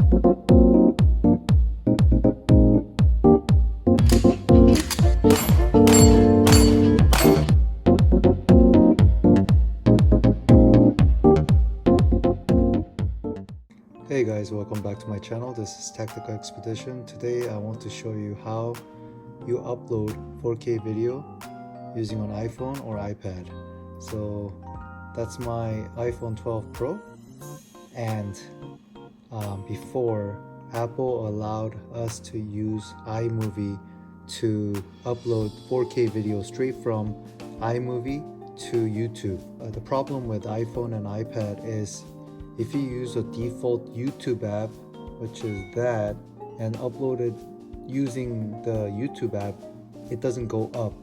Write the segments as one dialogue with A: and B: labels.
A: Hey guys, welcome back to my channel. This is Tactical Expedition. Today I want to show you how you upload 4K video using an iPhone or iPad. So that's my iPhone 12 Pro, and before, Apple allowed us to use iMovie to upload 4K video straight from iMovie to YouTube. The problem with iPhone and iPad is if you use a default YouTube app, which is that, and upload it using the YouTube app, it doesn't go up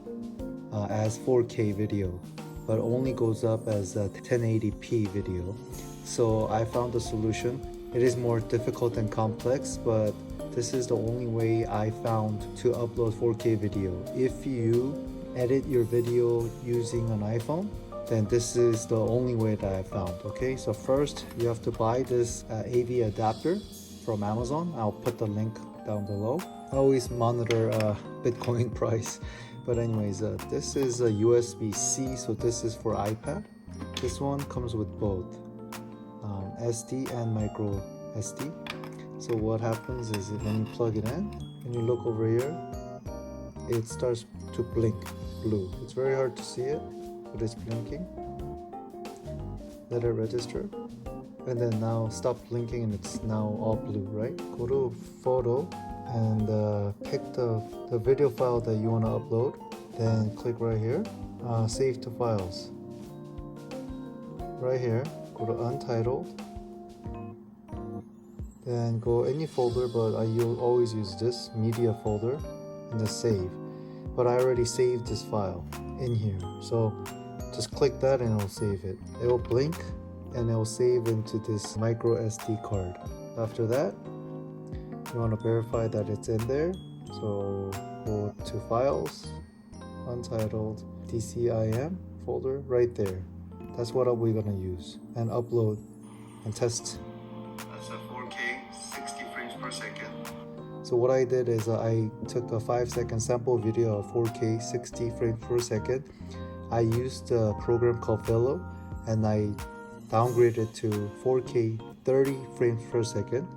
A: as 4K video, but only goes up as a 1080p video. So I found a solution. It is more difficult and complex, but this is the only way I found to upload 4K video. If you edit your video using an iPhone, then this is the only way that I found. Okay, so first you have to buy this AV adapter from Amazon. I'll put the link down below. I always monitor Bitcoin price, but anyways, this is a USB-C, so this is for iPad. This one comes with both SD and micro SD. So what happens is when you plug it in and you look over here, it starts to blink blue. It's very hard to see it, but it's blinking. Let it register, and then now stop blinking and it's now all blue, right? Go to photo and pick the video file that you want to upload, then click right here, save to files. Right here, go to Untitled, then go any folder, but you'll always use this media folder, and then save. But I already saved this file in here, so just click that and it'll save it. It will blink and it will save into this micro SD card. After that, you want to verify that it's in there, so go to files, Untitled, DCIM folder, right there. That's what we're gonna use, and upload and test. That's a 4K 60 frames per second. So what I did is I took a 5-second sample video of 4K 60 frames per second. I used a program called Velo, and I downgraded to 4K 30 frames per second,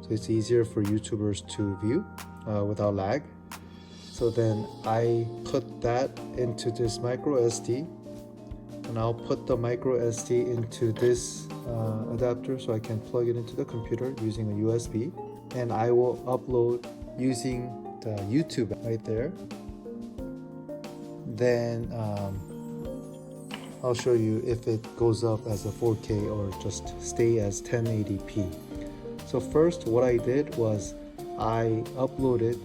A: so it's easier for YouTubers to view without lag. So then I put that into this micro SD, and I'll put the micro SD into this adapter so I can plug it into the computer using a USB, and I will upload using the YouTube right there. Then I'll show you if it goes up as a 4K or just stay as 1080p. So first what I did was I uploaded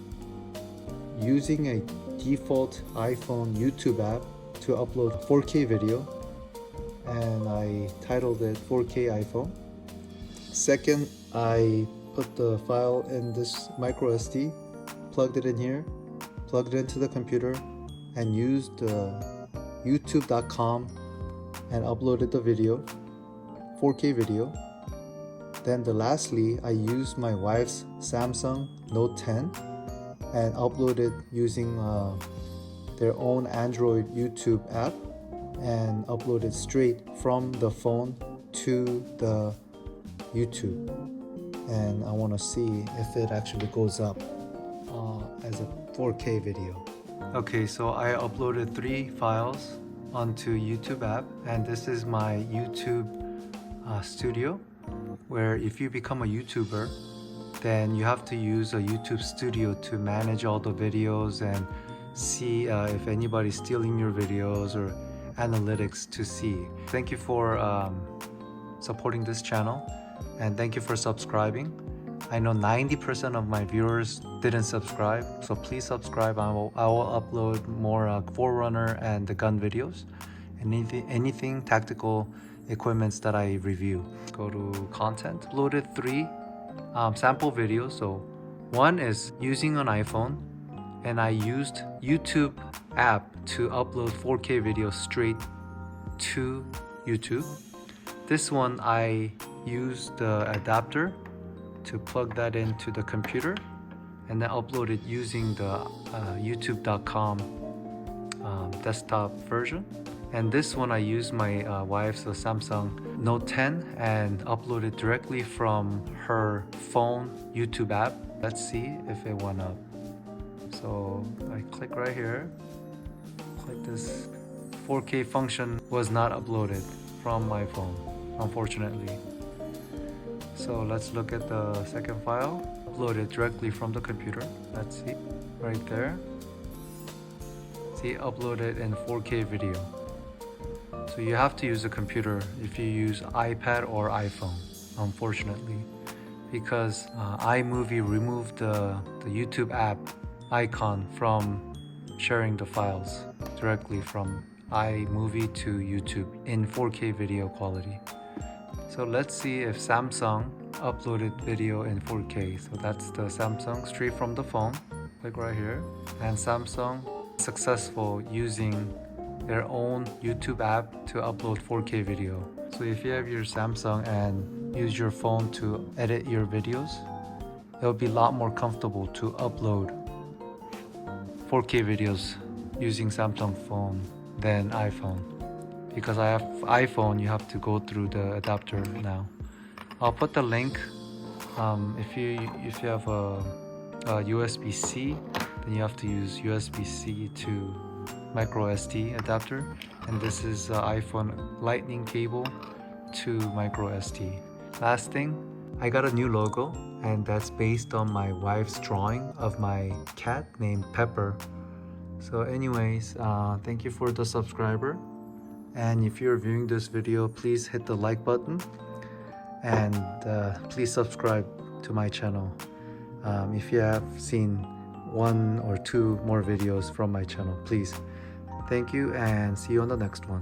A: using a default iPhone YouTube app to upload 4K video, and I titled it 4K iPhone. Second, I put the file in this micro SD, plugged it in here, plugged it into the computer, and used youtube.com and uploaded the video, 4K video. Then lastly, I used my wife's Samsung Note 10 and uploaded using their own Android YouTube app, and uploaded straight from the phone to the YouTube. And I want to see if it actually goes up as a 4K video. Okay, so I uploaded 3 files onto YouTube app, and this is my YouTube studio, where if you become a YouTuber, then you have to use a YouTube studio to manage all the videos and see if anybody's stealing your videos, or analytics to see. Thank you for supporting this channel, and thank you for subscribing. I know 90% of my viewers didn't subscribe, so please subscribe. I will upload more Forerunner and the gun videos, and anything tactical equipments that I review. Go to content, uploaded 3 sample videos. So one is using an iPhone, and I used YouTube app to upload 4K video straight to YouTube. This one I used the adapter to plug that into the computer and then upload it using the youtube.com desktop version. And this one I use my wife's Samsung Note 10 and upload it directly from her phone YouTube app. Let's see if it went up. So I click right here, click this. 4K function was not uploaded from my phone, unfortunately. So let's look at the second file, uploaded directly from the computer. Let's see, right there. See, uploaded in 4K video. So you have to use a computer if you use iPad or iPhone, unfortunately, because iMovie removed the YouTube app icon from sharing the files directly from iMovie to YouTube in 4K video quality. So let's see if Samsung uploaded video in 4K. So that's the Samsung straight from the phone. Click right here. And Samsung successful using their own YouTube app to upload 4K video. So if you have your Samsung and use your phone to edit your videos, it'll be a lot more comfortable to upload 4K videos using Samsung phone than iPhone. Because I have iPhone, you have to go through the adapter now. I'll put the link. If you have a USB-C, then you have to use USB-C to microsd adapter, and this is iPhone lightning cable to microsd. Last thing, I got a new logo, and that's based on my wife's drawing of my cat named Pepper. So anyways, thank you for the subscriber, and if you're viewing this video, please hit the like button and please subscribe to my channel if you have seen 1 or 2 more videos from my channel, please. Thank you and see you on the next one.